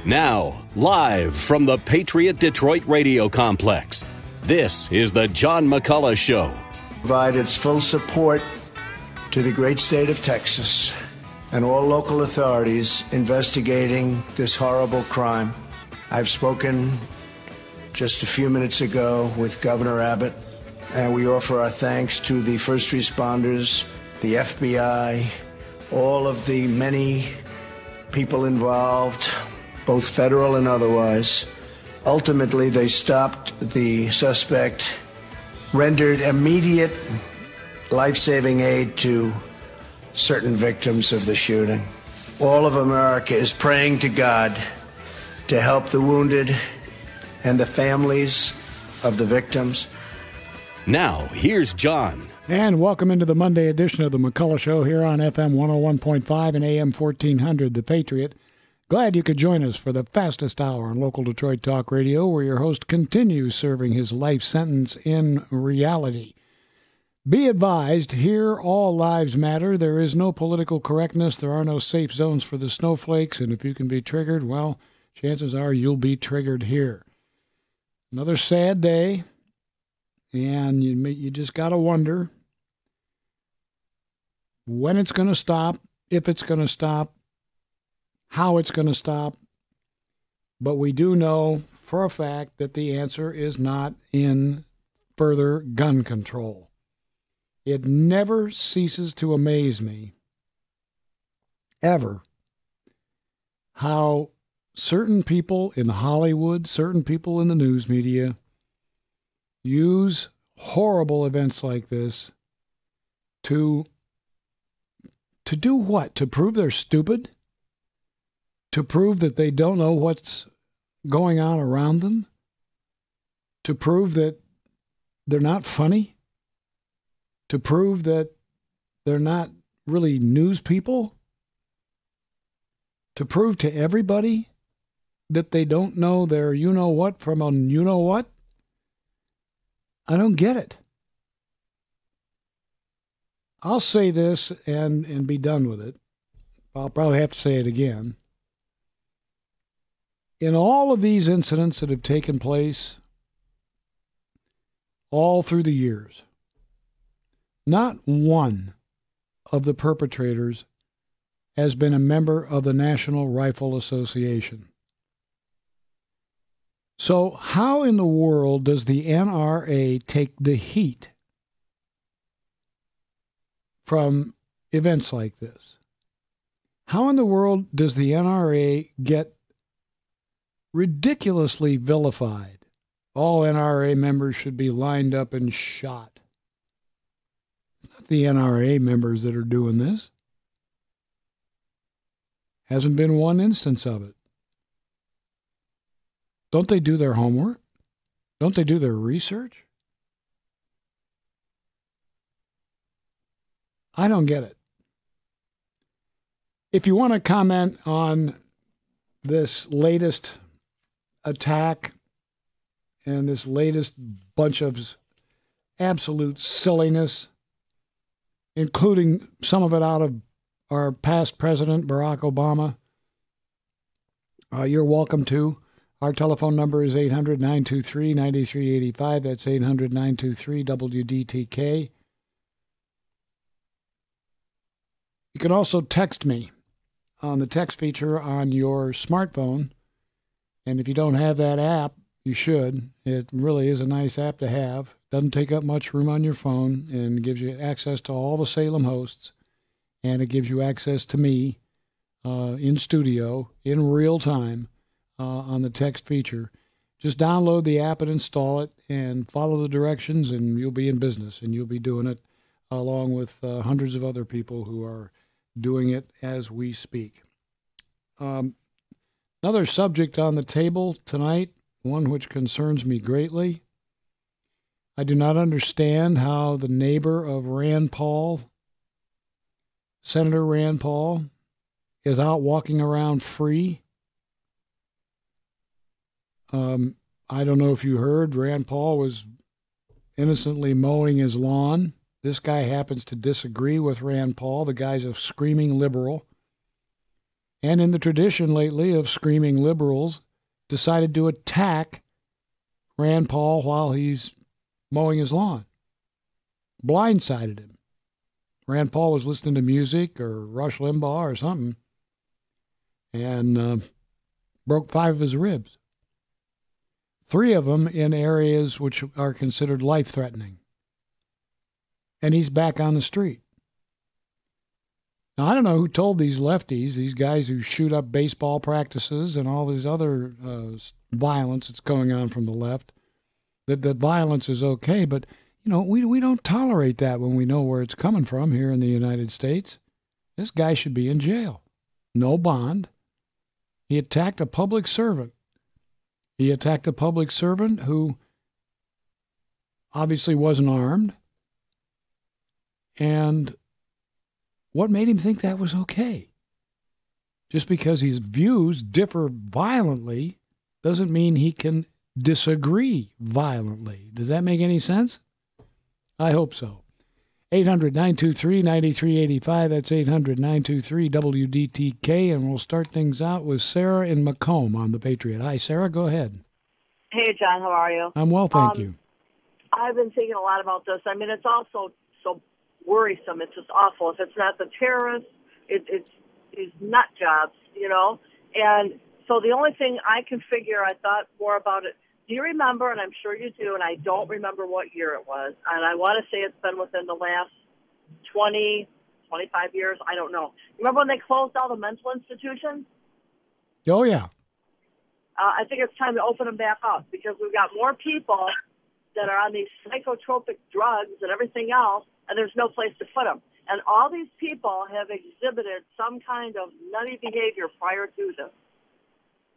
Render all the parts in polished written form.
Now, live from the Patriot Detroit Radio Complex, this is the John McCulloch Show. Provide its full support to the great state of Texas and all local authorities investigating this horrible crime. I've spoken just a few minutes ago with Governor Abbott, and we offer our thanks to the first responders, the FBI, all of the many people involved, both federal and otherwise. Ultimately, they stopped the suspect, rendered immediate life-saving aid to certain victims of the shooting. All of America is praying to God to help the wounded and the families of the victims. Now, here's John. And welcome into the Monday edition of the McCulloch Show here on FM 101.5 and AM 1400, The Patriot. Glad you could join us for the fastest hour on local Detroit talk radio, where your host continues serving his life sentence in reality. Be advised, here all lives matter. There is no political correctness. There are no safe zones for the snowflakes. And if you can be triggered, well, chances are you'll be triggered here. Another sad day. And you just got to wonder when it's going to stop, if it's going to stop, how it's going to stop. But we do know for a fact that the answer is not in further gun control. It never ceases to amaze me, ever, how certain people in Hollywood, certain people in the news media use horrible events like this to do what? To prove they're stupid? To prove that they don't know what's going on around them? To prove that they're not funny? To prove that they're not really news people? To prove to everybody that they don't know their you-know-what from a you-know-what? I don't get it. I'll say this and be done with it. I'll probably have to say it again. In all of these incidents that have taken place all through the years, not one of the perpetrators has been a member of the National Rifle Association. So how in the world does the NRA take the heat from events like this? How in the world does the NRA get ridiculously vilified? All NRA members should be lined up and shot. It's not the NRA members that are doing this. Hasn't been one instance of it. Don't they do their homework? Don't they do their research? I don't get it. If you want to comment on this latest attack and this latest bunch of absolute silliness, including some of it out of our past president, Barack Obama, you're welcome to. Our telephone number is 800-923-9385. That's 800-923-WDTK. You can also text me on the text feature on your smartphone. And if you don't have that app, you should. It really is a nice app to have. Doesn't take up much room on your phone and gives you access to all the Salem hosts. And it gives you access to me in studio in real time. On the text feature. Just download the app and install it and follow the directions, and you'll be in business, and you'll be doing it along with hundreds of other people who are doing it as we speak. Another subject on the table tonight, one which concerns me greatly. I do not understand how the neighbor of Rand Paul, Senator Rand Paul, is out walking around free. I don't know if you heard, Rand Paul was innocently mowing his lawn. This guy happens to disagree with Rand Paul. The guy's a screaming liberal. and in the tradition lately of screaming liberals, decided to attack Rand Paul while he's mowing his lawn. Blindsided him. Rand Paul was listening to music or Rush Limbaugh or something and broke 5 of his ribs. 3 of them in areas which are considered life-threatening. And he's back on the street. Now, I don't know who told these lefties, these guys who shoot up baseball practices and all this other violence that's going on from the left, that violence is okay, but we don't tolerate that when we know where it's coming from here in the United States. This guy should be in jail. No bond. He attacked a public servant. He attacked a public servant who obviously wasn't armed. And what made him think that was okay? Just because his views differ violently doesn't mean he can disagree violently. Does that make any sense? I hope so. 800-923-9385. That's 800-923-WDTK. And we'll start things out with Sarah in Macomb on the Patriot. Hi, Sarah. Go ahead. Hey, John. How are you? I'm well, thank you. I've been thinking a lot about this. I mean, it's also so worrisome. It's just awful. If it's not the terrorists, it's these nut jobs, And so the only thing I can figure, I thought more about it. Do you remember, and I'm sure you do, and I don't remember what year it was, and I want to say it's been within the last 20, 25 years, I don't know. Remember when they closed all the mental institutions? Oh, yeah. I think it's time to open them back up because we've got more people that are on these psychotropic drugs and everything else, and there's no place to put them. And all these people have exhibited some kind of nutty behavior prior to this.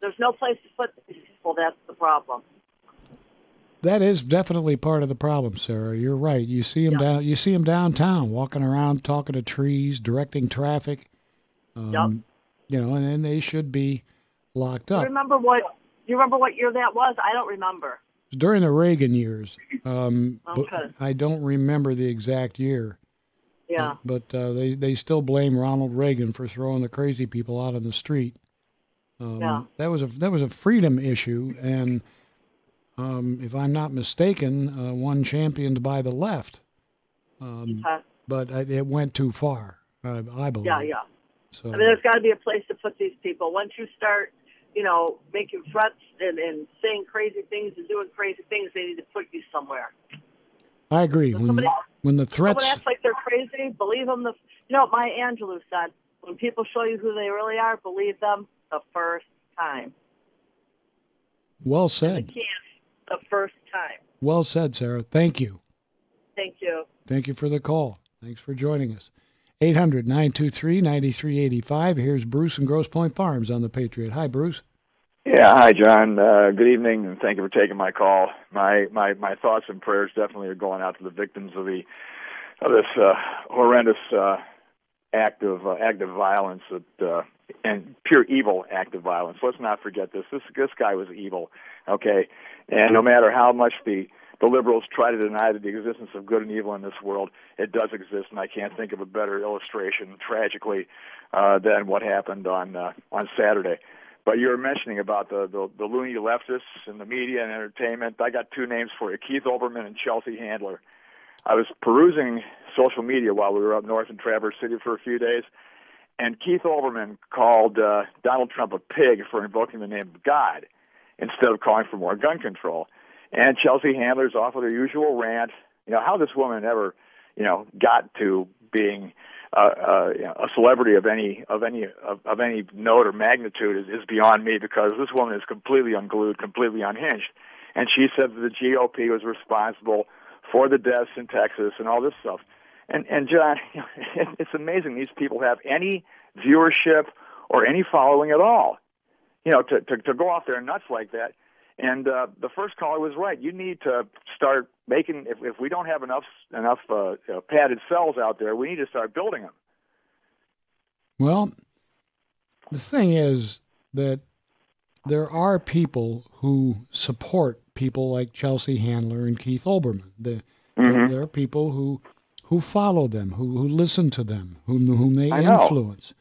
There's no place to put these people. That's the problem. That is definitely part of the problem, Sarah. You're right. You see them You see them downtown, walking around, talking to trees, directing traffic. And they should be locked up. You remember what year that was? I don't remember. During the Reagan years. Okay. But I don't remember the exact year. Yeah. But they still blame Ronald Reagan for throwing the crazy people out on the street. That was a freedom issue, and if I'm not mistaken, one championed by the left. But it went too far, I believe. Yeah. So, I mean, there's got to be a place to put these people. Once you start, making threats and saying crazy things and doing crazy things, they need to put you somewhere. I agree. So when the threats... Someone acts like they're crazy, believe them. Maya Angelou said, when people show you who they really are, believe them the first time. Well said. The first time. Well said, Sarah. Thank you. Thank you. Thank you for the call. Thanks for joining us. 800-923-9385. Here's Bruce in Grosse Pointe Farms on the Patriot. Hi, Bruce. Yeah, hi, John. Good evening, and thank you for taking my call. My thoughts and prayers definitely are going out to the victims of this horrendous act of violence and pure evil act of violence. Let's not forget this. This guy was evil, okay? And no matter how much the liberals try to deny the existence of good and evil in this world, it does exist, and I can't think of a better illustration, tragically, than what happened on Saturday. But you were mentioning about the loony leftists in the media and entertainment. I got 2 names for you, Keith Olbermann and Chelsea Handler. I was perusing social media while we were up north in Traverse City for a few days, and Keith Olbermann called Donald Trump a pig for invoking the name of God instead of calling for more gun control. And Chelsea Handler's off with her usual rant. How this woman ever, got to being a celebrity of any note or magnitude is beyond me, because this woman is completely unglued, completely unhinged. And she said that the GOP was responsible for the deaths in Texas and all this stuff. And John, it's amazing these people have any viewership or any following at all. To go off their nuts like that. And the first caller was right. You need to start making. If we don't have enough padded cells out there, we need to start building them. Well, the thing is that there are people who support people like Chelsea Handler and Keith Olbermann. There are people who follow them, who listen to them, whom they influence.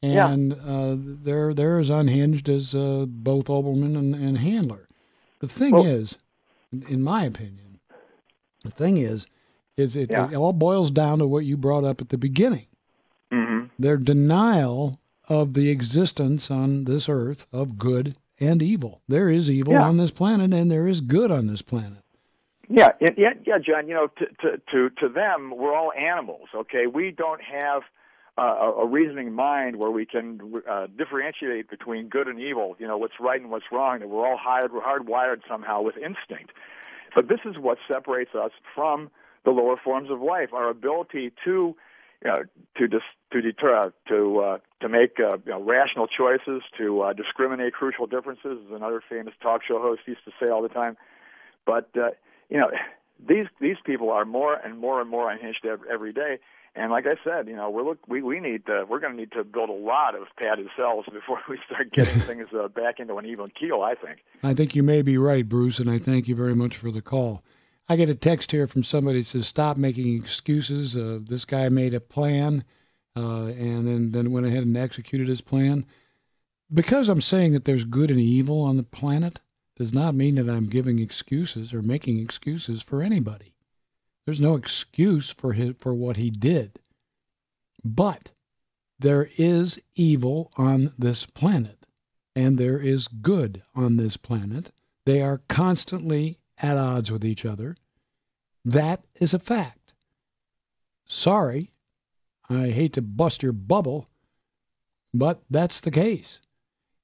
And they're as unhinged as both Oberman and Handler. The thing is, in my opinion, it all boils down to what you brought up at the beginning. Mm-hmm. Their denial of the existence on this earth of good and evil. There is evil on this planet, and there is good on this planet. Yeah, John. You know, to them, we're all animals. Okay, we don't have a reasoning mind where we can differentiate between good and evil. You know, what's right and what's wrong. That we're all hardwired somehow with instinct. But this is what separates us from the lower forms of life: our ability to make rational choices, to discriminate crucial differences, as another famous talk show host used to say all the time. But these people are more and more and more unhinged every day. And like I said, we're going to need to build a lot of padded cells before we start getting things back into an even keel, I think. I think you may be right, Bruce, and I thank you very much for the call. I get a text here from somebody that says, stop making excuses. This guy made a plan and then went ahead and executed his plan. Because I'm saying that there's good and evil on the planet does not mean that I'm giving excuses or making excuses for anybody. There's no excuse for what he did. But there is evil on this planet, and there is good on this planet. They are constantly at odds with each other. That is a fact. Sorry, I hate to bust your bubble, but that's the case.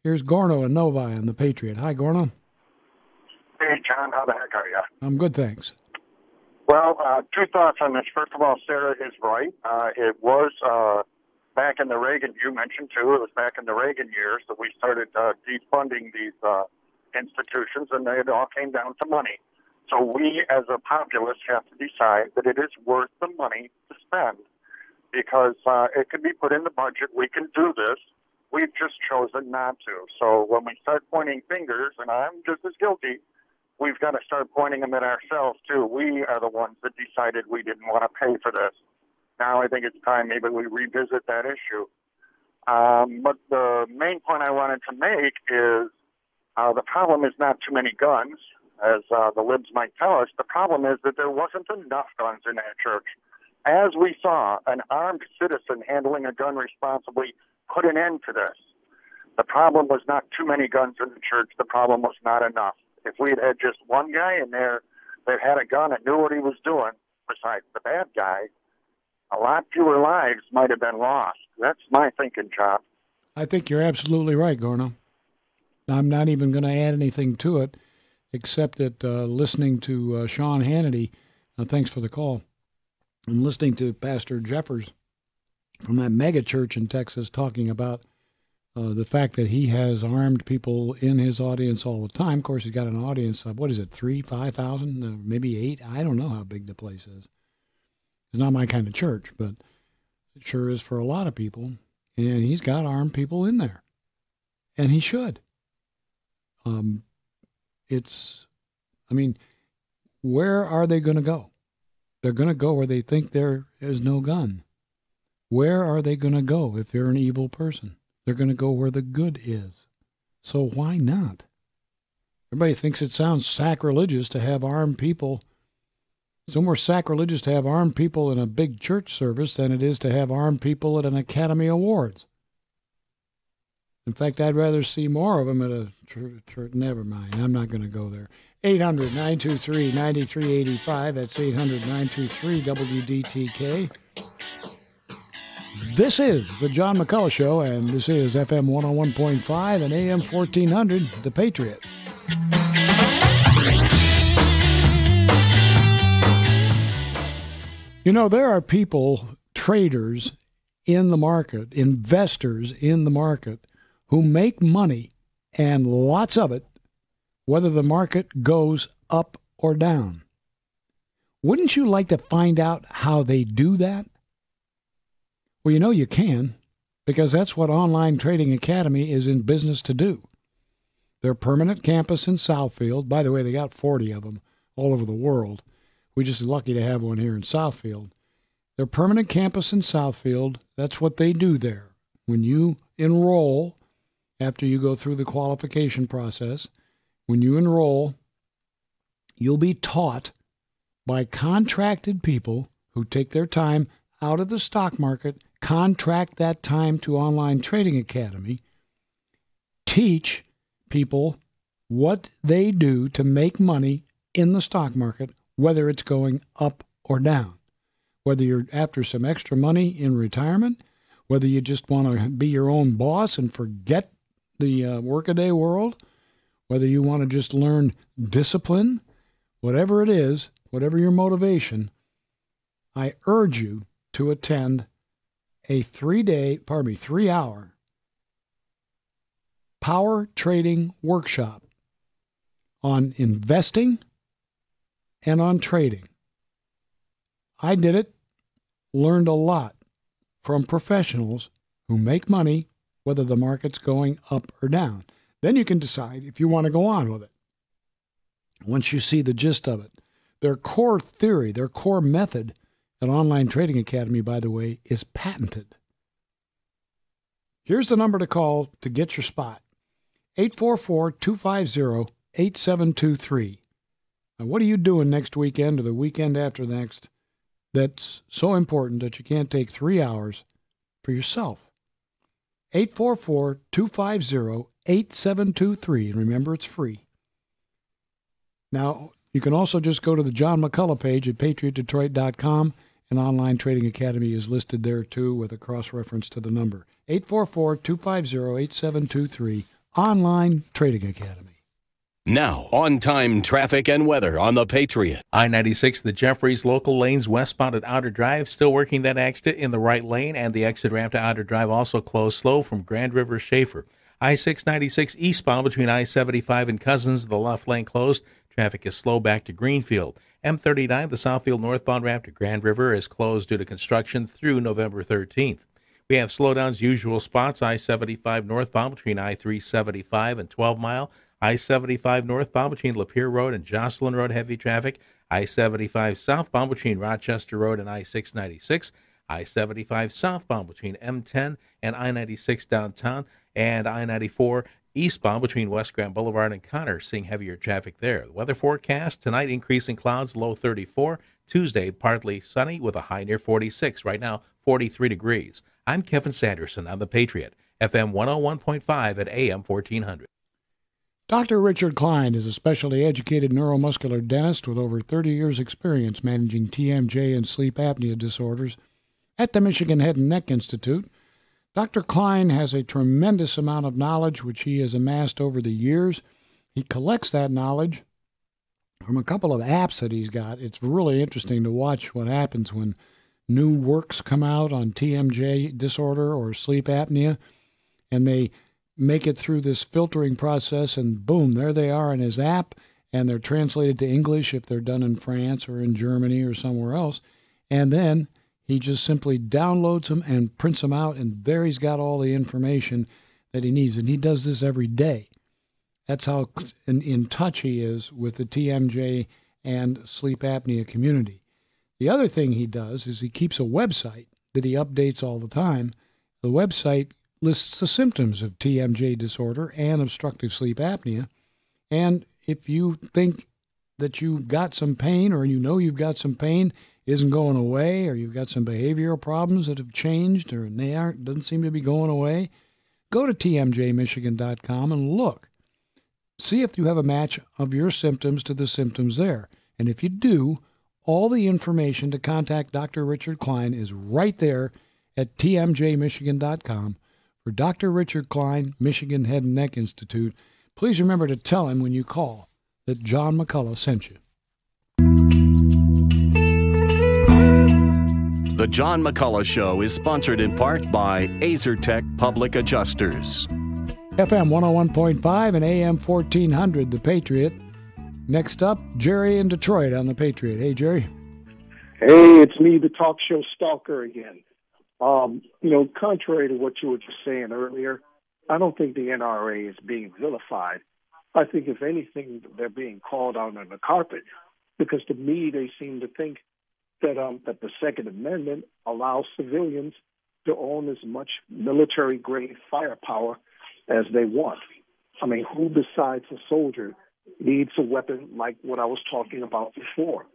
Here's Gorno and Novi on the Patriot. Hi, Gorno. Hey, John, how the heck are you? I'm good, thanks. Well, two thoughts on this. First of all, Sarah is right. It was back in the Reagan, you mentioned too, it was back in the Reagan years that we started defunding these institutions, and it all came down to money. So we, as a populace, have to decide that it is worth the money to spend because it can be put in the budget. We can do this. We've just chosen not to. So when we start pointing fingers, and I'm just as guilty, we've got to start pointing them at ourselves, too. We are the ones that decided we didn't want to pay for this. Now I think it's time maybe we revisit that issue. But the main point I wanted to make is the problem is not too many guns, as the libs might tell us. The problem is that there wasn't enough guns in that church. As we saw, an armed citizen handling a gun responsibly put an end to this. The problem was not too many guns in the church. The problem was not enough. If we had had just one guy in there that had a gun and knew what he was doing, besides the bad guy, a lot fewer lives might have been lost. That's my thinking, Chop. I think you're absolutely right, Gorno. I'm not even going to add anything to it, except that listening to Sean Hannity, thanks for the call, and listening to Pastor Jeffers from that mega church in Texas talking about the fact that he has armed people in his audience all the time. Of course, he's got an audience of, 5,000, maybe 8? I don't know how big the place is. It's not my kind of church, but it sure is for a lot of people. And he's got armed people in there. And he should. Where are they going to go? They're going to go where they think there is no gun. Where are they going to go if they're an evil person? They're going to go where the good is. So why not? Everybody thinks it sounds sacrilegious to have armed people. It's more sacrilegious to have armed people in a big church service than it is to have armed people at an Academy Awards. In fact, I'd rather see more of them at a church. Never mind. I'm not going to go there. 800-923-9385. That's 800-923-WDTK. This is the John McCulloch Show, and this is FM 101.5 and AM 1400, The Patriot. You know, there are people, traders in the market, investors in the market, who make money, and lots of it, whether the market goes up or down. Wouldn't you like to find out how they do that? Well, you know you can, because that's what Online Trading Academy is in business to do. Their permanent campus in Southfield, by the way, they got 40 of them all over the world. We're just lucky to have one here in Southfield. Their permanent campus in Southfield, that's what they do there. When you enroll after you go through the qualification process. When you enroll, you'll be taught by contracted people who take their time out of the stock market, contract that time to Online Trading Academy, teach people what they do to make money in the stock market, whether it's going up or down, whether you're after some extra money in retirement, whether you just want to be your own boss and forget the workaday world, whether you want to just learn discipline, whatever it is, whatever your motivation, I urge you to attend a 3-hour power trading workshop on investing and on trading. I did it, learned a lot from professionals who make money whether the market's going up or down. Then you can decide if you want to go on with it. Once you see the gist of it. Their core theory, their core method at Online Trading Academy, by the way, is patented. Here's the number to call to get your spot. 844-250-8723. Now, what are you doing next weekend or the weekend after next that's so important that you can't take 3 hours for yourself? 844-250-8723. And remember, it's free. Now, you can also just go to the John McCulloch page at patriotdetroit.com, and Online Trading Academy is listed there, too, with a cross-reference to the number. 844-250-8723, Online Trading Academy. Now, on-time traffic and weather on the Patriot. I-96, the Jeffries local lanes westbound at Outer Drive, still working that exit in the right lane, and the exit ramp to Outer Drive also closed slow from Grand River Schaefer. I-696 eastbound between I-75 and Cousins, the left lane closed. Traffic is slow back to Greenfield. M39, the Southfield northbound ramp to Grand River, is closed due to construction through November 13th. We have slowdowns, usual spots, I-75 northbound between I-375 and 12 Mile. I-75 northbound between Lapeer Road and Jocelyn Road, heavy traffic. I-75 southbound between Rochester Road and I-696. I-75 southbound between M10 and I-96 downtown. And I-94 eastbound between West Grand Boulevard and Connor, seeing heavier traffic there. The weather forecast, tonight increasing clouds, low 34. Tuesday, partly sunny with a high near 46. Right now, 43 degrees. I'm Kevin Sanderson on The Patriot, FM 101.5 at AM 1400. Dr. Richard Klein is a specially educated neuromuscular dentist with over 30 years' experience managing TMJ and sleep apnea disorders at the Michigan Head and Neck Institute. Dr. Klein has a tremendous amount of knowledge which he has amassed over the years. He collects that knowledge from a couple of apps that he's got. It's really interesting to watch what happens when new works come out on TMJ disorder or sleep apnea, and they make it through this filtering process, and boom, there they are in his app, and they're translated to English if they're done in France or in Germany or somewhere else. And then he just simply downloads them and prints them out, and there he's got all the information that he needs. And he does this every day. That's how in touch he is with the TMJ and sleep apnea community. The other thing he does is he keeps a website that he updates all the time. The website lists the symptoms of TMJ disorder and obstructive sleep apnea. And if you think that you've got some pain, or you know you've got some pain, isn't going away, or you've got some behavioral problems that have changed, or they doesn't seem to be going away, go to tmjmichigan.com and look. See if you have a match of your symptoms to the symptoms there. And if you do, all the information to contact Dr. Richard Klein is right there at tmjmichigan.com. For Dr. Richard Klein, Michigan Head and Neck Institute, please remember to tell him when you call that John McCulloch sent you. The John McCulloch Show is sponsored in part by AzerTech Public Adjusters. FM 101.5 and AM 1400, The Patriot. Next up, Jerry in Detroit on The Patriot. Hey, Jerry. Hey, it's me, the talk show stalker again. Contrary to what you were just saying earlier, I don't think the NRA is being vilified. I think, if anything, they're being called out on the carpet, because to me, they seem to think that the Second Amendment allows civilians to own as much military-grade firepower as they want. I mean, who besides a soldier needs a weapon like what I was talking about before,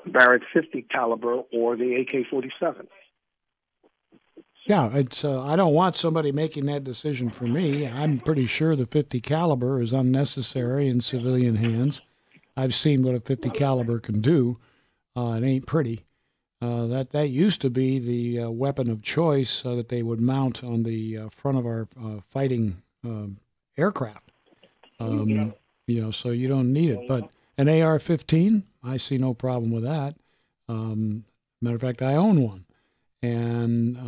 Barrett 50 caliber or the AK-47? Yeah, it's. I don't want somebody making that decision for me. I'm pretty sure the 50 caliber is unnecessary in civilian hands. I've seen what a 50 caliber can do. It ain't pretty. That used to be the weapon of choice that they would mount on the front of our fighting aircraft. So you don't need it. But an AR-15, I see no problem with that. Matter of fact, I own one, and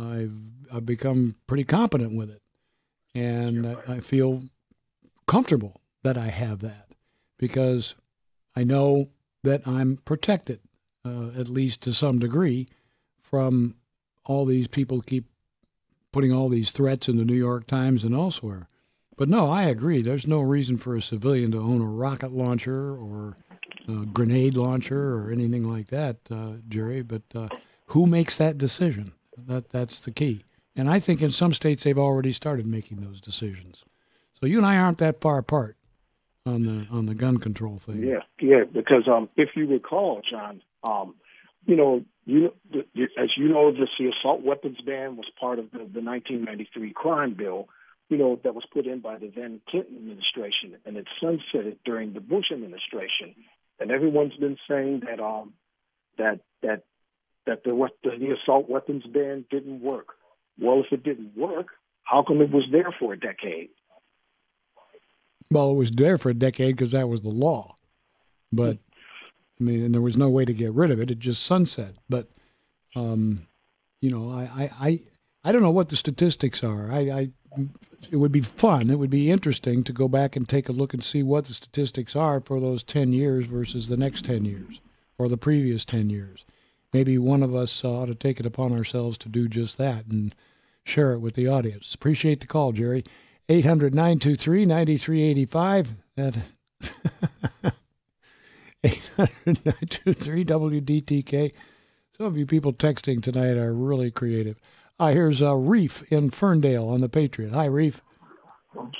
I've become pretty competent with it, and I feel comfortable that I have that because I know that I'm protected. At least to some degree, from all these people keep putting all these threats in the New York Times and elsewhere. But no, I agree. There's no reason for a civilian to own a rocket launcher or a grenade launcher or anything like that, Jerry. But who makes that decision? That's the key. And I think in some states they've already started making those decisions. So you and I aren't that far apart on the gun control thing. Yeah. Because if you recall, John. As you know, the assault weapons ban was part of the 1993 crime bill, that was put in by the then Clinton administration, and it sunsetted during the Bush administration. And everyone's been saying that the assault weapons ban didn't work. Well, if it didn't work, how come it was there for a decade? Well, it was there for a decade because that was the law, but. I mean, and there was no way to get rid of it. It just sunset. But, I don't know what the statistics are. It would be fun. It would be interesting to go back and take a look and see what the statistics are for those 10 years versus the next 10 years or the previous 10 years. Maybe one of us ought to take it upon ourselves to do just that and share it with the audience. Appreciate the call, Jerry. 800-923-9385. That 800-923-WDTK. Some of you people texting tonight are really creative. Here's Reef in Ferndale on the Patriot. Hi, Reef.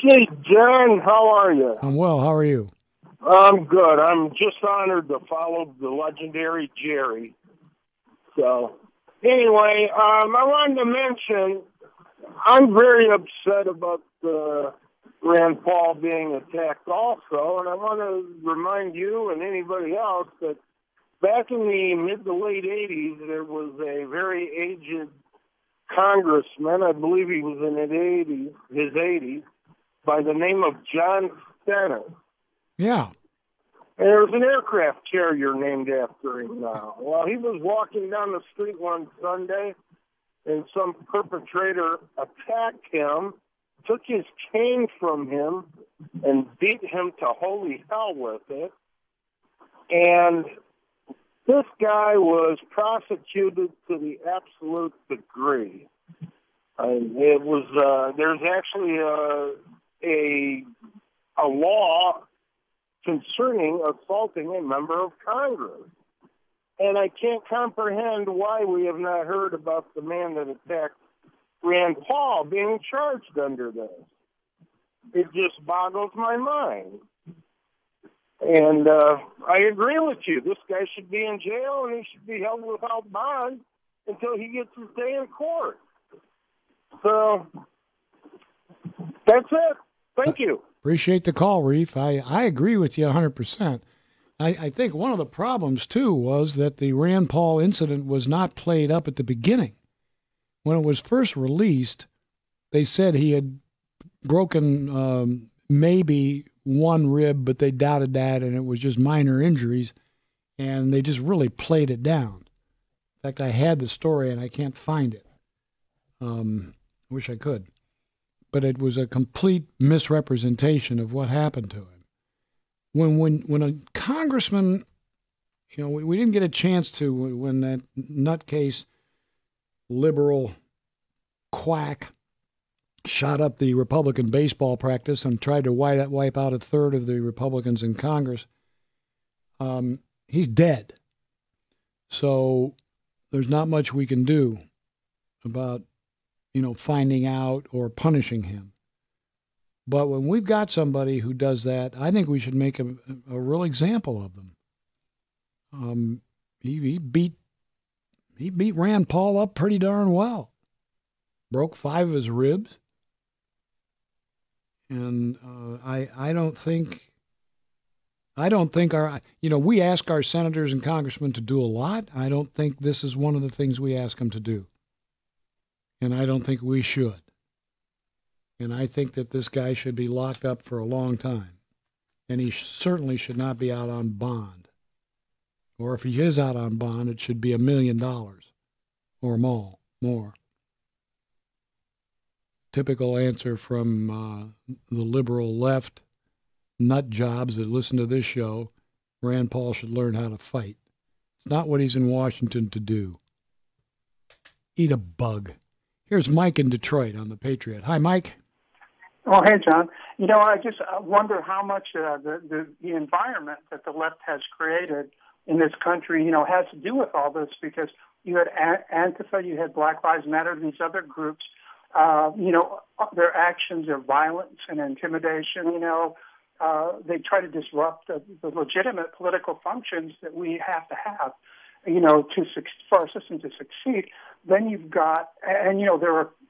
Hey, John, how are you? I'm well. How are you? I'm good. I'm just honored to follow the legendary Jerry. So, anyway, I wanted to mention I'm very upset about Rand Paul being attacked also, and I want to remind you and anybody else that back in the mid to late 80s, there was a very aged congressman, I believe he was in his 80s, by the name of John Stennis. Yeah. And there was an aircraft carrier named after him now. Well, he was walking down the street one Sunday, and some perpetrator attacked him, took his cane from him, and beat him to holy hell with it. And this guy was prosecuted to the absolute degree. It was there's actually a law concerning assaulting a member of Congress. And I can't comprehend why we have not heard about the man that attacked Rand Paul being charged under this. It just boggles my mind. And I agree with you. This guy should be in jail and he should be held without bond until he gets his day in court. So that's it. Thank you. Appreciate the call, Reef. I agree with you 100%. I think one of the problems, too, was that the Rand Paul incident was not played up at the beginning. When it was first released, they said he had broken maybe one rib, but they doubted that, and it was just minor injuries, and they just really played it down. In fact, I had the story, and I can't find it. I wish I could. But it was a complete misrepresentation of what happened to him. When a congressman, we didn't get a chance to, when that nutcase liberal quack shot up the Republican baseball practice and tried to wipe out a third of the Republicans in Congress, he's dead. So there's not much we can do about, finding out or punishing him. But when we've got somebody who does that, I think we should make a real example of them. He beat Rand Paul up pretty darn well. Broke 5 of his ribs. And I don't think our, we ask our senators and congressmen to do a lot. I don't think this is one of the things we ask them to do. And I don't think we should. And I think that this guy should be locked up for a long time. And he certainly should not be out on bond. Or if he is out on bond, it should be $1 million or more. Typical answer from the liberal left nut jobs that listen to this show. Rand Paul should learn how to fight. It's not what he's in Washington to do. Eat a bug. Here's Mike in Detroit on the Patriot. Hi, Mike. Oh, hey, John. I just wonder how much the environment that the left has created in this country, has to do with all this, because you had Antifa, you had Black Lives Matter, these other groups, their actions, their violence and intimidation, they try to disrupt the legitimate political functions that we have to have, for our system to succeed. Then you've got,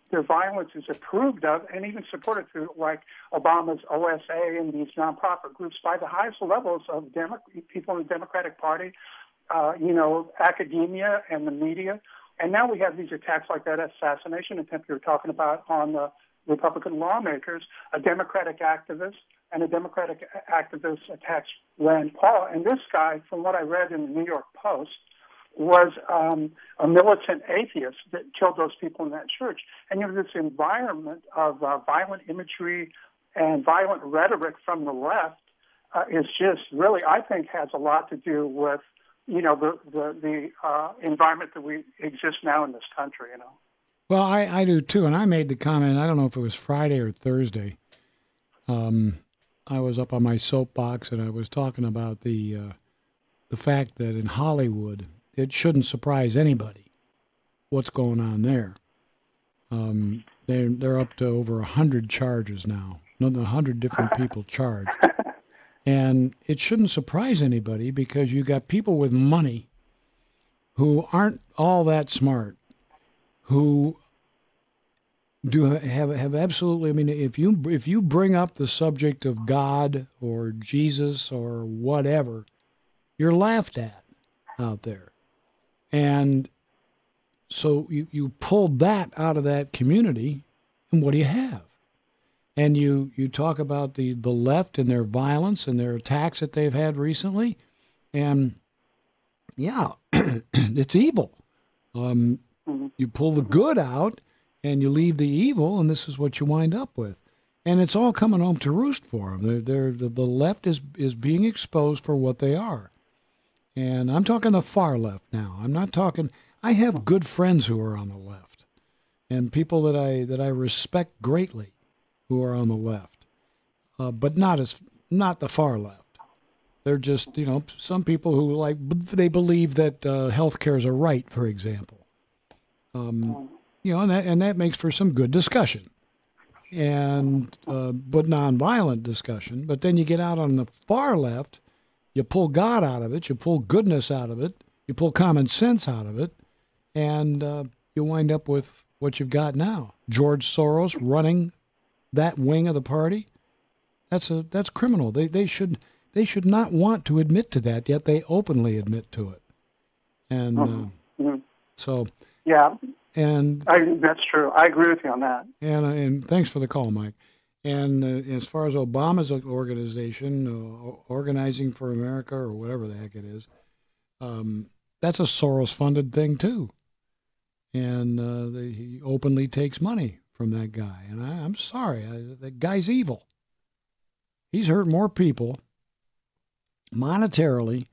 their violence is approved of and even supported through, like, Obama's OSA and these nonprofit groups by the highest levels of people in the Democratic Party, academia and the media. And now we have these attacks like that assassination attempt you were talking about on the Republican lawmakers. A Democratic activist attacks Rand Paul. And this guy, from what I read in the New York Post, was a militant atheist that killed those people in that church. And this environment of violent imagery and violent rhetoric from the left is just really, I think, has a lot to do with, the environment that we exist now in this country, Well, I do too, and I made the comment, I don't know if it was Friday or Thursday. I was up on my soapbox and I was talking about the fact that in Hollywood, it shouldn't surprise anybody what's going on there. They're up to over 100 charges now, 100 different people charged. And it shouldn't surprise anybody because you got people with money who aren't all that smart, who have absolutely, I mean, if you bring up the subject of God or Jesus or whatever, you're laughed at out there. And so you pulled that out of that community, and what do you have? And you talk about the left and their violence and their attacks that they've had recently, and yeah, it's evil. You pull the good out, and you leave the evil, and this is what you wind up with. And it's all coming home to roost for them. The left is being exposed for what they are. And I'm talking the far left now. I'm not talking, I have good friends who are on the left and people that I respect greatly who are on the left, but not the far left. They're just, some people who they believe that healthcare is a right, for example. And that makes for some good discussion, and but nonviolent discussion. But then you get out on the far left, you pull God out of it, you pull goodness out of it, you pull common sense out of it, and you wind up with what you've got now. George Soros running that wing of the party. That's criminal. They should not want to admit to that, yet they openly admit to it. And so yeah. And that's true. I agree with you on that. And thanks for the call, Mike. And as far as Obama's organization, Organizing for America, or whatever the heck it is, that's a Soros-funded thing too. And he openly takes money from that guy. And I'm sorry, that guy's evil. He's hurt more people monetarily,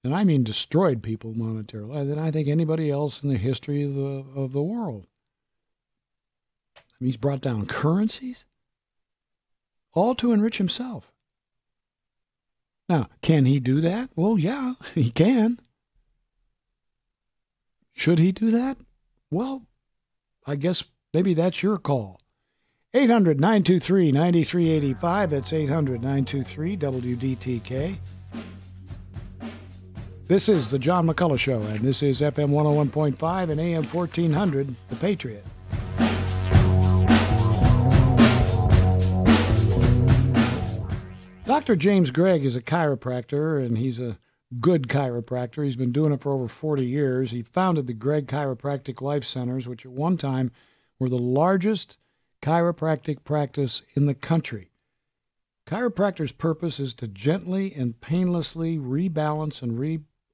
and I mean destroyed people monetarily, than I think anybody else in the history of the world. I mean, he's brought down currencies, all to enrich himself. Now, can he do that? Well, yeah, he can. Should he do that? Well, I guess Maybe that's your call. 800-923-9385. That's 800-923-WDTK. This is the John McCulloch Show, and this is FM 101.5 and AM 1400, The Patriot. Dr. James Gregg is a chiropractor, and he's a good chiropractor. He's been doing it for over 40 years. He founded the Gregg Chiropractic Life Centers, which at one time were the largest chiropractic practice in the country. Chiropractor's purpose is to gently and painlessly rebalance and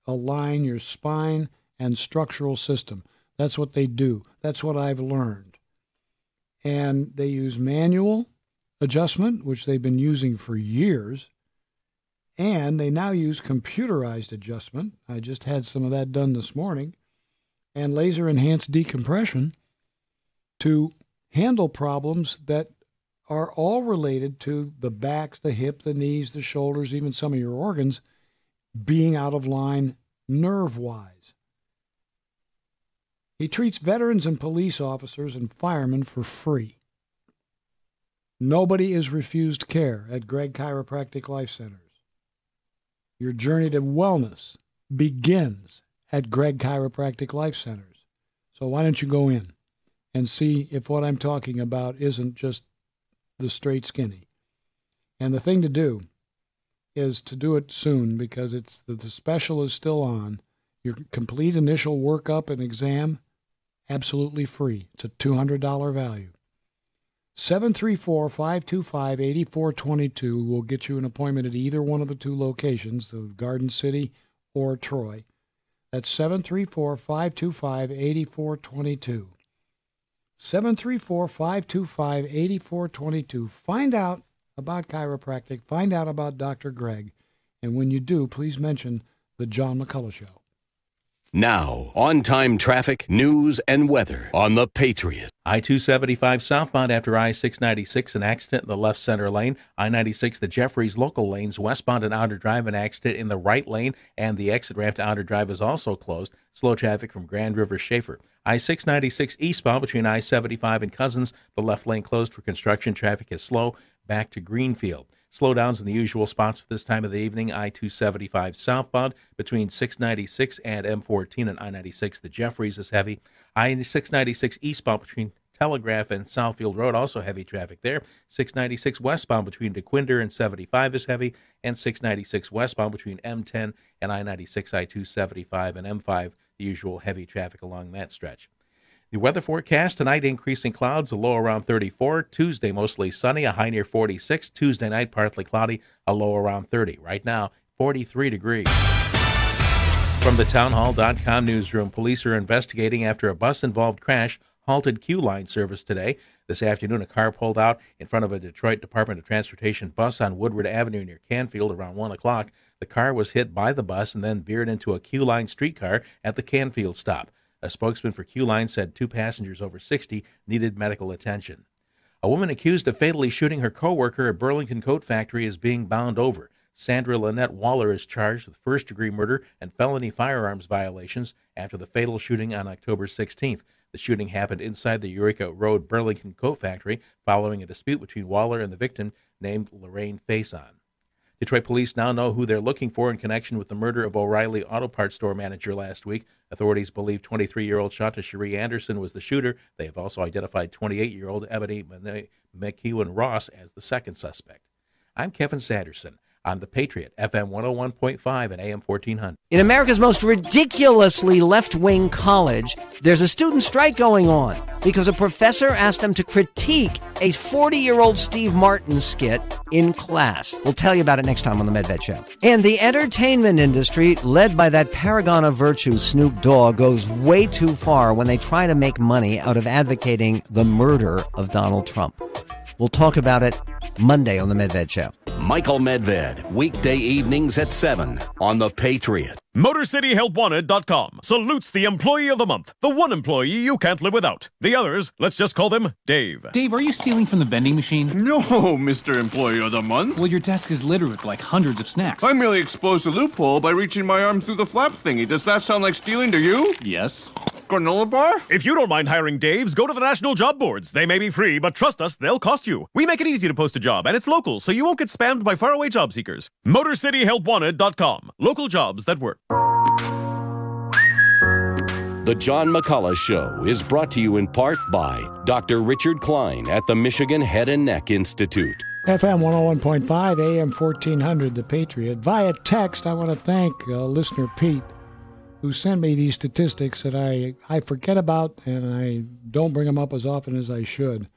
realign your spine and structural system. That's what they do. That's what I've learned. And they use manual adjustment, which they've been using for years, and they now use computerized adjustment. I just had some of that done this morning, and laser-enhanced decompression to handle problems that are all related to the backs, the hip, the knees, the shoulders, even some of your organs being out of line nerve-wise. He treats veterans and police officers and firemen for free. Nobody is refused care at Gregg Chiropractic Life Centers. Your journey to wellness begins at Gregg Chiropractic Life Centers. So why don't you go in and see if what I'm talking about isn't just the straight skinny. And the thing to do is to do it soon, because the special is still on. Your complete initial workup and exam, absolutely free. It's a $200 value. 734-525-8422 will get you an appointment at either one of the two locations, the Garden City or Troy. That's 734-525-8422. 734-525-8422. Find out about chiropractic. Find out about Dr. Gregg. And when you do, please mention the John McCulloch Show. Now, on-time traffic, news, and weather on The Patriot. I-275 southbound after I-696, an accident in the left center lane. I-96, the Jeffries local lanes, westbound and Outer Drive, an accident in the right lane, and the exit ramp to Outer Drive is also closed. Slow traffic from Grand River Schaefer. I-696 eastbound between I-75 and Cousins, the left lane closed for construction. Traffic is slow back to Greenfield. Slowdowns in the usual spots for this time of the evening. I-275 southbound between 696 and M14 and I-96. The Jeffries is heavy. I-696 eastbound between Telegraph and Southfield Road, also heavy traffic there. 696 westbound between DeQuinder and 75 is heavy. And 696 westbound between M10 and I-96, I-275 and M5, the usual heavy traffic along that stretch. The weather forecast tonight, increasing clouds, a low around 34. Tuesday, mostly sunny, a high near 46. Tuesday night, partly cloudy, a low around 30. Right now, 43 degrees. From the townhall.com newsroom, police are investigating after a bus-involved crash halted Q-Line service today. This afternoon, a car pulled out in front of a Detroit Department of Transportation bus on Woodward Avenue near Canfield around 1 o'clock. The car was hit by the bus and then veered into a Q-Line streetcar at the Canfield stop. A spokesman for Q-Line said 2 passengers over 60 needed medical attention. A woman accused of fatally shooting her co-worker at Burlington Coat Factory is being bound over. Sandra Lynette Waller is charged with first-degree murder and felony firearms violations after the fatal shooting on October 16th. The shooting happened inside the Eureka Road Burlington Coat Factory following a dispute between Waller and the victim named Lorraine Faison. Detroit police now know who they're looking for in connection with the murder of O'Reilly Auto Parts store manager last week. Authorities believe 23-year-old Shanta Cherie Anderson was the shooter. They have also identified 28-year-old Ebony McEwen Ross as the second suspect. I'm Kevin Sanderson on The Patriot, FM 101.5 and AM 1400. In America's most ridiculously left-wing college, there's a student strike going on because a professor asked them to critique a 40-year-old Steve Martin skit in class. We'll tell you about it next time on The Medved Show. And the entertainment industry, led by that paragon of virtue, Snoop Dogg, goes way too far when they try to make money out of advocating the murder of Donald Trump. We'll talk about it Monday on The Medved Show. Michael Medved, weekday evenings at 7 on The Patriot. MotorCityHelpWanted.com salutes the Employee of the Month, the one employee you can't live without. The others, let's just call them Dave. Dave, are you stealing from the vending machine? No, Mr. Employee of the Month. Well, your desk is littered with like hundreds of snacks. I merely exposed a loophole by reaching my arm through the flap thingy. Does that sound like stealing to you? Yes. Granola bar? If you don't mind hiring Daves, go to the national job boards. They may be free, but trust us, they'll cost you. We make it easy to post a job, and it's local, so you won't get spammed by faraway job seekers. MotorCityHelpWanted.com. Local jobs that work. The John McCulloch Show is brought to you in part by Dr. Richard Klein at the Michigan Head and Neck Institute. FM 101.5, AM 1400, The Patriot. Via text, I want to thank listener Pete, who sent me these statistics that I forget about, and I don't bring them up as often as I should.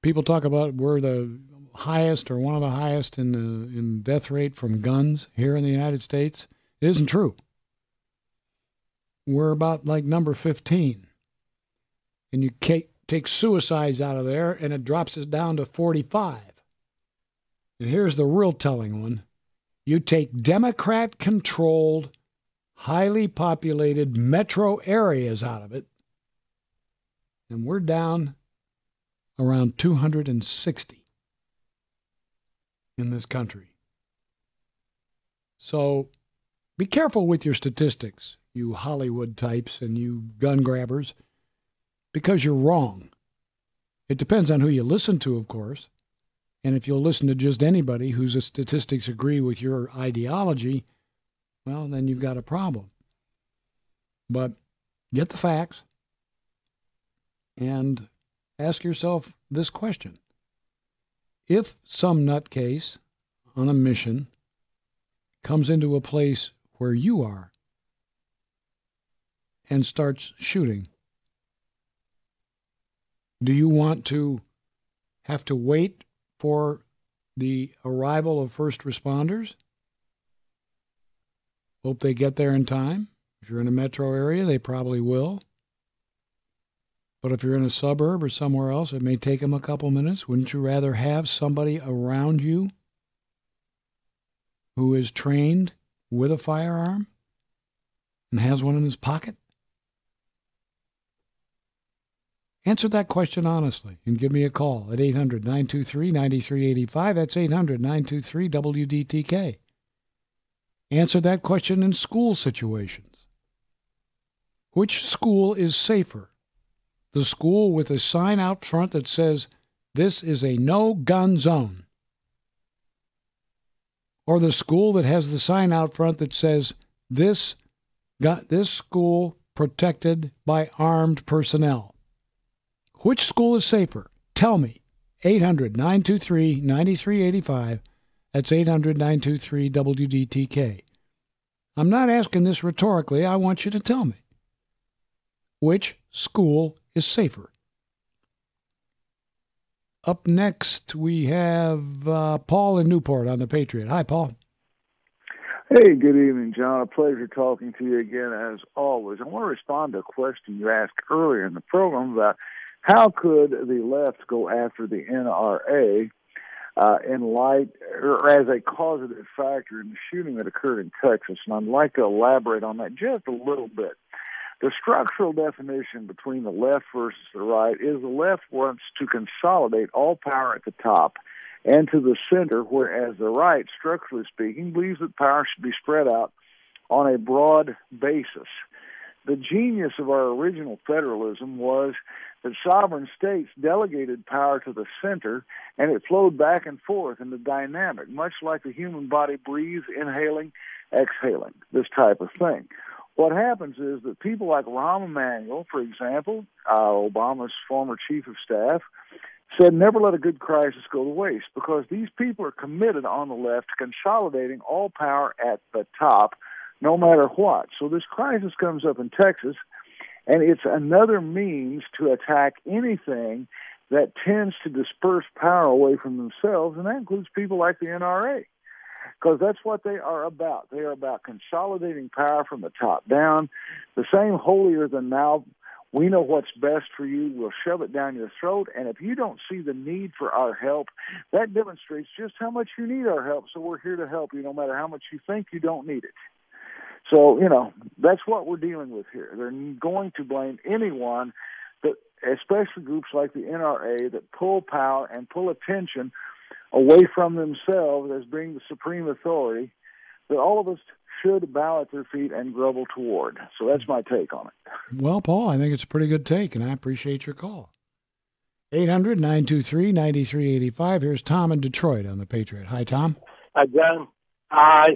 People talk about we're the highest or one of the highest in death rate from guns here in the United States. It isn't true. We're about like number 15. And you take suicides out of there, and it drops it down to 45. And here's the real telling one. You take Democrat-controlled, highly populated metro areas out of it, and we're down around 260 in this country. So be careful with your statistics, you Hollywood types and you gun grabbers, because you're wrong. It depends on who you listen to, of course, and if you'll listen to just anybody whose statistics agree with your ideology, well, then you've got a problem. But get the facts and ask yourself this question. If some nutcase on a mission comes into a place where you are and starts shooting, do you want to have to wait for the arrival of first responders? Hope they get there in time. If you're in a metro area, they probably will. But if you're in a suburb or somewhere else, it may take them a couple minutes. Wouldn't you rather have somebody around you who is trained with a firearm and has one in his pocket? Answer that question honestly and give me a call at 800-923-9385. That's 800-923-WDTK. Answer that question in school situations. Which school is safer? The school with a sign out front that says, "This is a no-gun zone." Or the school that has the sign out front that says, this school protected by armed personnel. Which school is safer? Tell me. 800-923-9385. That's 800-923-WDTK. I'm not asking this rhetorically. I want you to tell me. Which school is safer? Up next, we have Paul in Newport on the Patriot. Hi, Paul. Hey, good evening, John. A pleasure talking to you again, as always. I want to respond to a question you asked earlier in the program about how could the left go after the NRA in light or as a causative factor in the shooting that occurred in Texas. And I'd like to elaborate on that just a little bit. The structural definition between the left versus the right is the left wants to consolidate all power at the top and to the center, whereas the right, structurally speaking, believes that power should be spread out on a broad basis. The genius of our original federalism was that sovereign states delegated power to the center, and it flowed back and forth in the dynamic, much like the human body breathes, inhaling, exhaling, this type of thing. What happens is that people like Rahm Emanuel, for example, Obama's former chief of staff, said never let a good crisis go to waste, because these people are committed on the left to consolidating all power at the top, no matter what. So this crisis comes up in Texas, and it's another means to attack anything that tends to disperse power away from themselves, and that includes people like the NRA. Because that's what they are about. They are about consolidating power from the top down. The same holier than thou, we know what's best for you, we'll shove it down your throat, and if you don't see the need for our help, that demonstrates just how much you need our help, so we're here to help you no matter how much you think you don't need it. So, that's what we're dealing with here. They're going to blame anyone, that, especially groups like the NRA, that pull power and pull attention away from themselves as being the supreme authority, that all of us should bow at their feet and grovel toward. So that's my take on it. Well, Paul, I think it's a pretty good take, and I appreciate your call. 800-923-9385. Here's Tom in Detroit on the Patriot. Hi, Tom. Hi, John.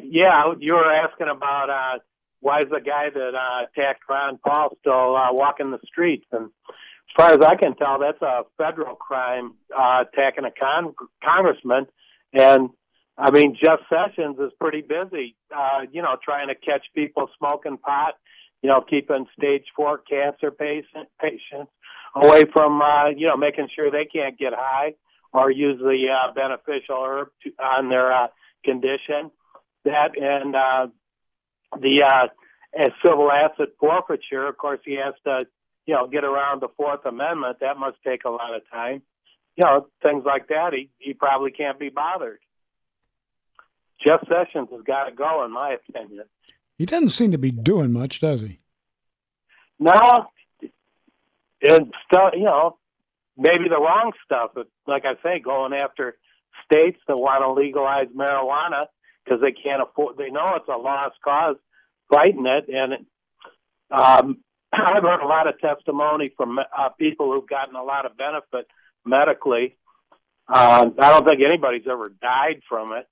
Yeah, you were asking about why is the guy that attacked Ron Paul still walking the streets? And as far as I can tell, that's a federal crime, attacking a congressman. And, I mean, Jeff Sessions is pretty busy, trying to catch people smoking pot, keeping stage 4 cancer patients away from, making sure they can't get high or use the beneficial herb on their condition. That and the civil asset forfeiture, of course, he has to, get around the Fourth Amendment. That must take a lot of time. Things like that, he probably can't be bothered. Jeff Sessions has got to go, in my opinion. He doesn't seem to be doing much, does he? No. And stuff, maybe the wrong stuff. But like I say, going after states that want to legalize marijuana because they can't afford. They know it's a lost cause, fighting it. And I've heard a lot of testimony from people who've gotten a lot of benefit medically. I don't think anybody's ever died from it.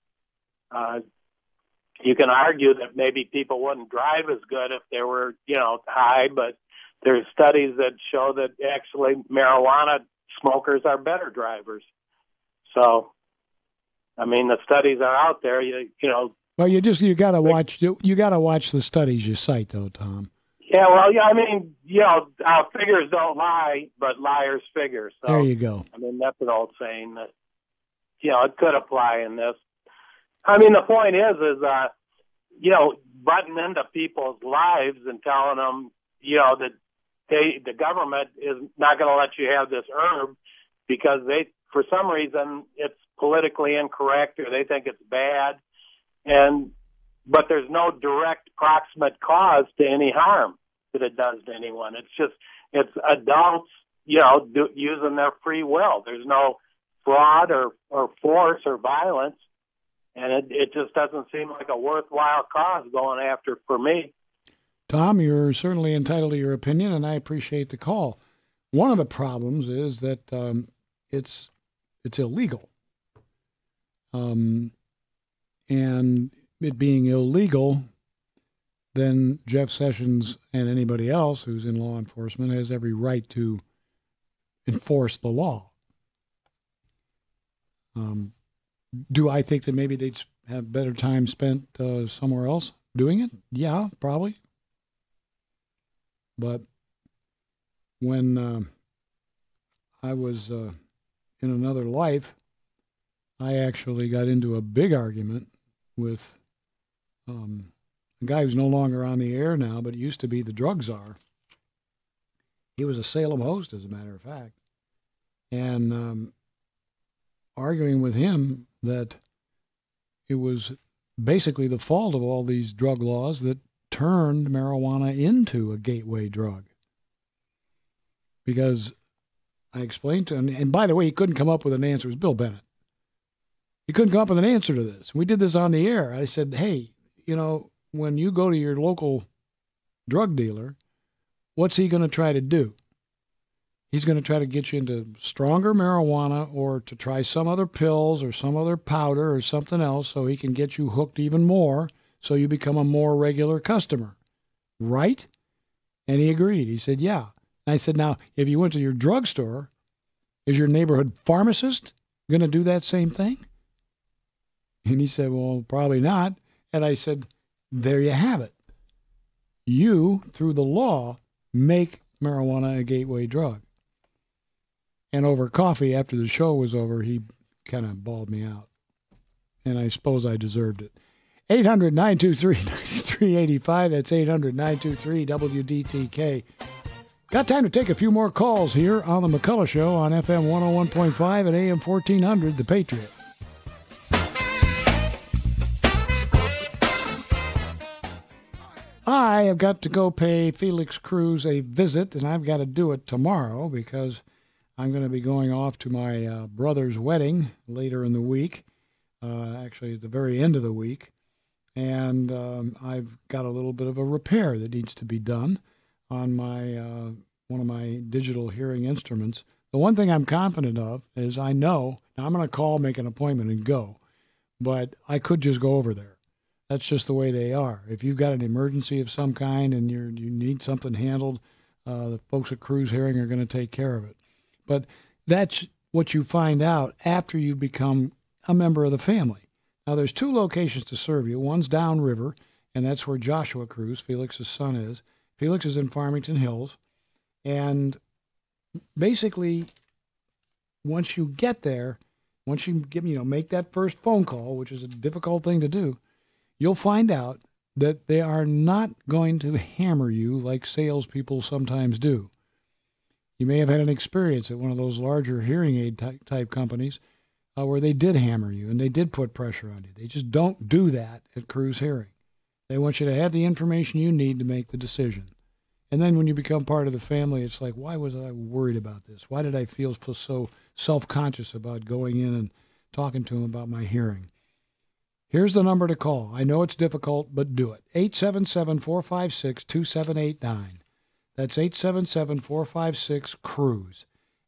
You can argue that maybe people wouldn't drive as good if they were, high, but there's studies that show that actually marijuana smokers are better drivers. So, I mean, the studies are out there. Well, you got to watch the studies you cite, though, Tom. Yeah, well, I mean, figures don't lie, but liars figure. So there you go. I mean, that's an old saying that it could apply in this. I mean, the point is butting into people's lives and telling them, that the government is not going to let you have this herb because for some reason, it's politically incorrect or they think it's bad. But there's no direct proximate cause to any harm that it does to anyone. It's adults, using their free will. There's no fraud or force or violence. And it just doesn't seem like a worthwhile cause going after for me. Tom, you're certainly entitled to your opinion, and I appreciate the call. One of the problems is that it's illegal. And it being illegal, then Jeff Sessions and anybody else who's in law enforcement has every right to enforce the law. Do I think that maybe they'd have better time spent somewhere else doing it? Yeah, probably. But when I was in another life, I actually got into a big argument with a guy who's no longer on the air now, but used to be the drug czar. He was a Salem host, as a matter of fact. And arguing with him that it was basically the fault of all these drug laws that turned marijuana into a gateway drug. Because I explained to him, and by the way, he couldn't come up with an answer. It was Bill Bennett. He couldn't come up with an answer to this. We did this on the air. I said, hey, when you go to your local drug dealer, what's he going to try to do? He's going to try to get you into stronger marijuana or to try some other pills or some other powder or something else so he can get you hooked even more so you become a more regular customer. Right? And he agreed. He said, yeah. And I said, now, if you went to your drugstore, is your neighborhood pharmacist going to do that same thing? And he said, well, probably not. And I said, there you have it. You, through the law, make marijuana a gateway drug. And over coffee, after the show was over, he kind of bawled me out. And I suppose I deserved it. 800-923-9385. That's 800-923-WDTK. Got time to take a few more calls here on the McCulloch Show on FM 101.5 and AM 1400, The Patriot. I have got to go pay Felix Cruz a visit, and I've got to do it tomorrow because I'm going to be going off to my brother's wedding later in the week, actually at the very end of the week. and I've got a little bit of a repair that needs to be done on my one of my digital hearing instruments. The one thing I'm confident of is I know, now I'm going to call, make an appointment, and go, but I could just go over there. That's just the way they are. If you've got an emergency of some kind and you need something handled, the folks at Cruise Hearing are going to take care of it. But that's what you find out after you become a member of the family. Now, there's 2 locations to serve you. One's downriver, and that's where Joshua Cruz, Felix's son, is. Felix is in Farmington Hills. And basically, once you get there, once you make that first phone call, which is a difficult thing to do, you'll find out that they are not going to hammer you like salespeople sometimes do. You may have had an experience at one of those larger hearing aid type companies where they did hammer you and they did put pressure on you. They just don't do that at Cruise Hearing. They want you to have the information you need to make the decision. And then when you become part of the family, it's like, why was I worried about this? Why did I feel so self-conscious about going in and talking to them about my hearing? Here's the number to call. I know it's difficult, but do it. 877-456-2789. That's 877-456-CRUISE.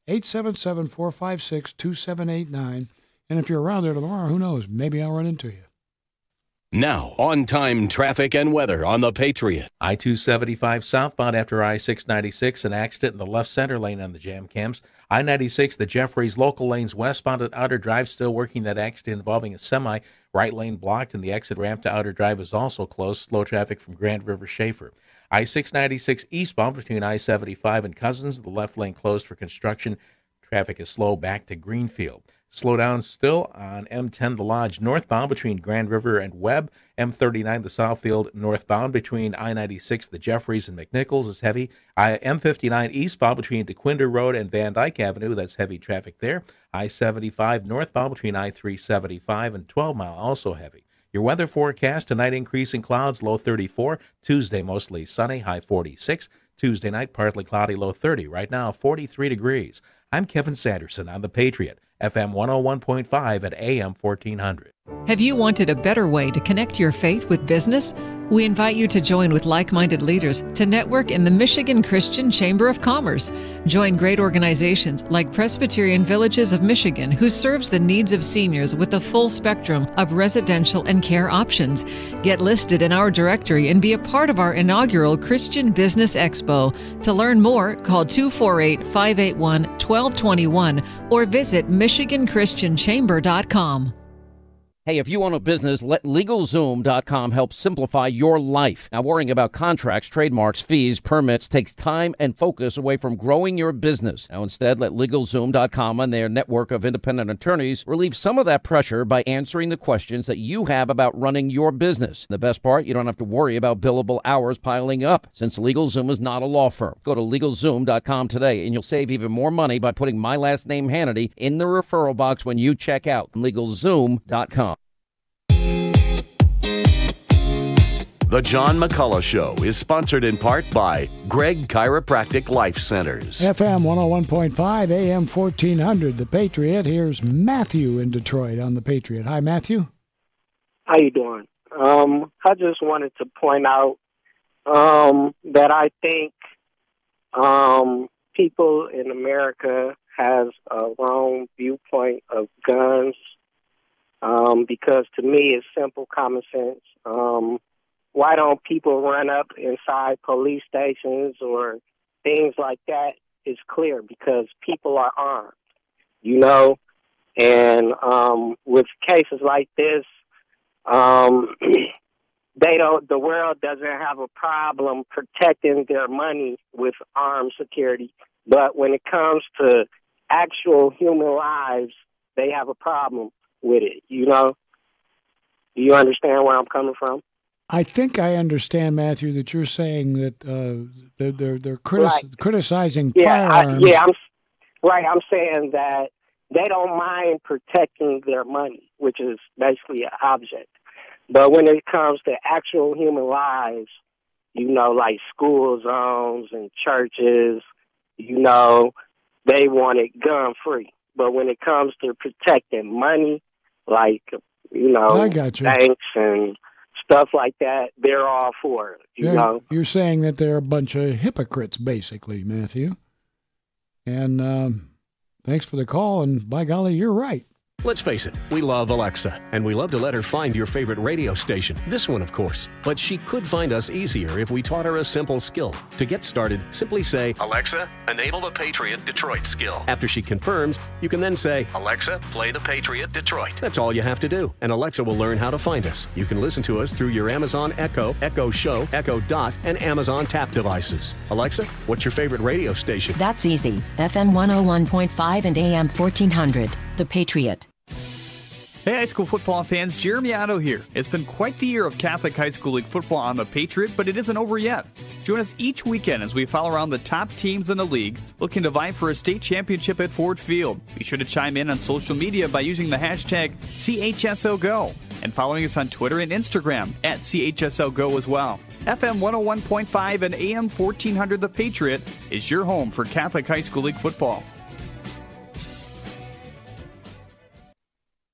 877-456-2789. And if you're around there tomorrow, who knows? Maybe I'll run into you. Now, on-time traffic and weather on the Patriot. I-275 southbound after I-696, an accident in the left center lane on the jam cams. I-96, the Jeffreys local lanes westbound at Outer Drive, still working that accident involving a semi. Right lane blocked, and the exit ramp to Outer Drive is also closed. Slow traffic from Grand River Schaefer. I-696 eastbound between I-75 and Cousins, the left lane closed for construction. Traffic is slow back to Greenfield. Slow down still on M10 The Lodge northbound between Grand River and Webb. M39 the Southfield northbound between I-96 the Jeffreys and McNichols is heavy. M59 eastbound between DeQuinder Road and Van Dyke Avenue, that's heavy traffic there. I-75 northbound between I-375 and 12 Mile, also heavy. Your weather forecast tonight: increasing clouds, low 34. Tuesday mostly sunny, high 46. Tuesday night partly cloudy, low 30. Right now 43 degrees. I'm Kevin Sanderson on the Patriot, FM 101.5 at AM 1400. Have you wanted a better way to connect your faith with business? We invite you to join with like-minded leaders to network in the Michigan Christian Chamber of Commerce. Join great organizations like Presbyterian Villages of Michigan, who serves the needs of seniors with a full spectrum of residential and care options. Get listed in our directory and be a part of our inaugural Christian Business Expo. To learn more, call 248-581-1221 or visit MichiganChristianChamber.com. Hey, if you own a business, let LegalZoom.com help simplify your life. Now, worrying about contracts, trademarks, fees, permits takes time and focus away from growing your business. Now, instead, let LegalZoom.com and their network of independent attorneys relieve some of that pressure by answering the questions that you have about running your business. The best part, you don't have to worry about billable hours piling up, since LegalZoom is not a law firm. Go to LegalZoom.com today, and you'll save even more money by putting my last name, Hannity, in the referral box when you check out. LegalZoom.com. The John McCulloch Show is sponsored in part by Greg Chiropractic Life Centers. FM 101.5, AM 1400, The Patriot. Here's Matthew in Detroit on The Patriot. Hi, Matthew. How you doing? I just wanted to point out that I think people in America has a wrong viewpoint of guns because to me it's simple common sense. Why don't people run up inside police stations or things like that? It's clear because people are armed, you know, and with cases like this, the world doesn't have a problem protecting their money with armed security. But when it comes to actual human lives, they have a problem with it, you know? Do you understand where I'm coming from? I think I understand, Matthew, that you're saying that they're criticizing firearms. I'm saying that they don't mind protecting their money, which is basically an object. But when it comes to actual human lives, you know, like school zones and churches, you know, they want it gun-free. But when it comes to protecting money, like, you know, I got you. banks and stuff like that, they're all for it. You know? You're saying that they're a bunch of hypocrites, basically, Matthew. And thanks for the call, and by golly, you're right. Let's face it, we love Alexa, and we love to let her find your favorite radio station. This one, of course. But she could find us easier if we taught her a simple skill. To get started, simply say, Alexa, enable the Patriot Detroit skill. After she confirms, you can then say, Alexa, play the Patriot Detroit. That's all you have to do, and Alexa will learn how to find us. You can listen to us through your Amazon Echo, Echo Show, Echo Dot, and Amazon Tap devices. Alexa, what's your favorite radio station? That's easy. FM 101.5 and AM 1400. The Patriot. Hey, high school football fans, Jeremy Otto here. It's been quite the year of Catholic High School League football on the Patriot, but it isn't over yet. Join us each weekend as we follow around the top teams in the league, looking to vie for a state championship at Ford Field. Be sure to chime in on social media by using the hashtag CHSLGO and following us on Twitter and Instagram at CHSLGO as well. FM 101.5 and AM 1400 The Patriot is your home for Catholic High School League football.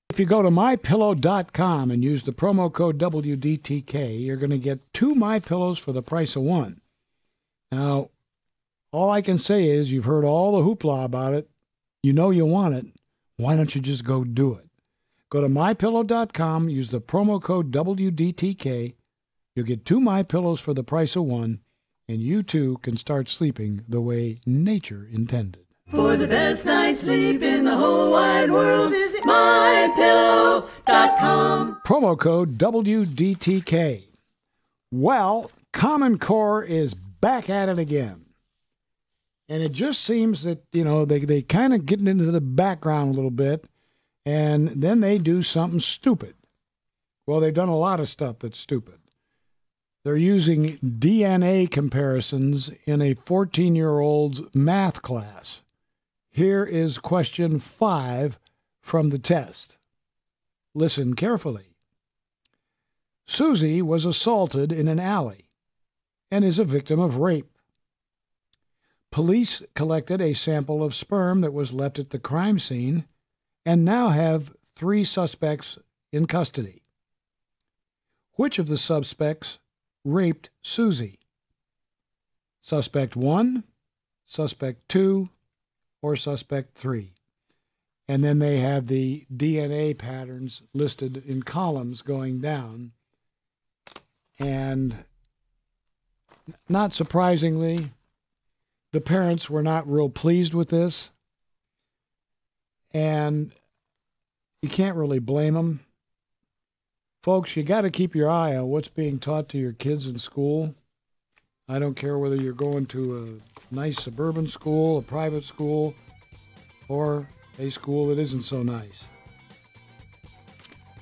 If you go to MyPillow.com and use the promo code WDTK, you're going to get 2 MyPillows for the price of 1. Now, all I can say is you've heard all the hoopla about it. You know you want it. Why don't you just go do it? Go to MyPillow.com, use the promo code WDTK. You'll get 2 MyPillows for the price of 1, and you too can start sleeping the way nature intended. For the best night's sleep in the whole wide world, visit MyPillow.com. Promo code WDTK. Well, Common Core is back at it again. And it just seems that, they kind of get into the background a little bit, and then they do something stupid. Well, they've done a lot of stuff that's stupid. They're using DNA comparisons in a 14-year-old's math class. Here is question 5 from the test. Listen carefully. Susie was assaulted in an alley and is a victim of rape. Police collected a sample of sperm that was left at the crime scene and now have 3 suspects in custody. Which of the suspects raped Susie? Suspect 1, Suspect 2, or Suspect 3. And then they have the DNA patterns listed in columns going down. And not surprisingly, the parents were not real pleased with this. And you can't really blame them. Folks, you got to keep your eye on what's being taught to your kids in school. I don't care whether you're going to a nice suburban school, a private school, or a school that isn't so nice.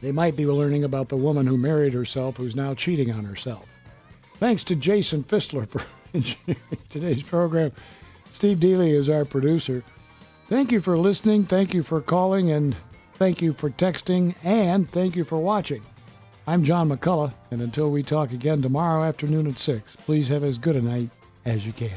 They might be learning about the woman who married herself who's now cheating on herself. Thanks to Jason Fistler for engineering today's program. Steve Dealey is our producer. Thank you for listening, thank you for calling, and thank you for texting, and thank you for watching. I'm John McCulloch, and until we talk again tomorrow afternoon at 6, please have as good a night as you can.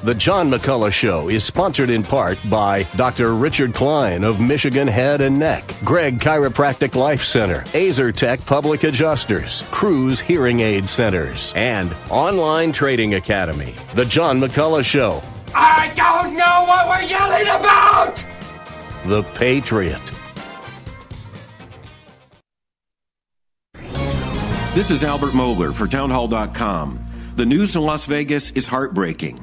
The John McCulloch Show is sponsored in part by Dr. Richard Klein of Michigan Head and Neck, Greg Chiropractic Life Center, Azer Tech Public Adjusters, Cruise Hearing Aid Centers, and Online Trading Academy. The John McCulloch Show. I don't know what we're yelling about! The Patriot. This is Albert Mogler for Townhall.com. The news in Las Vegas is heartbreaking.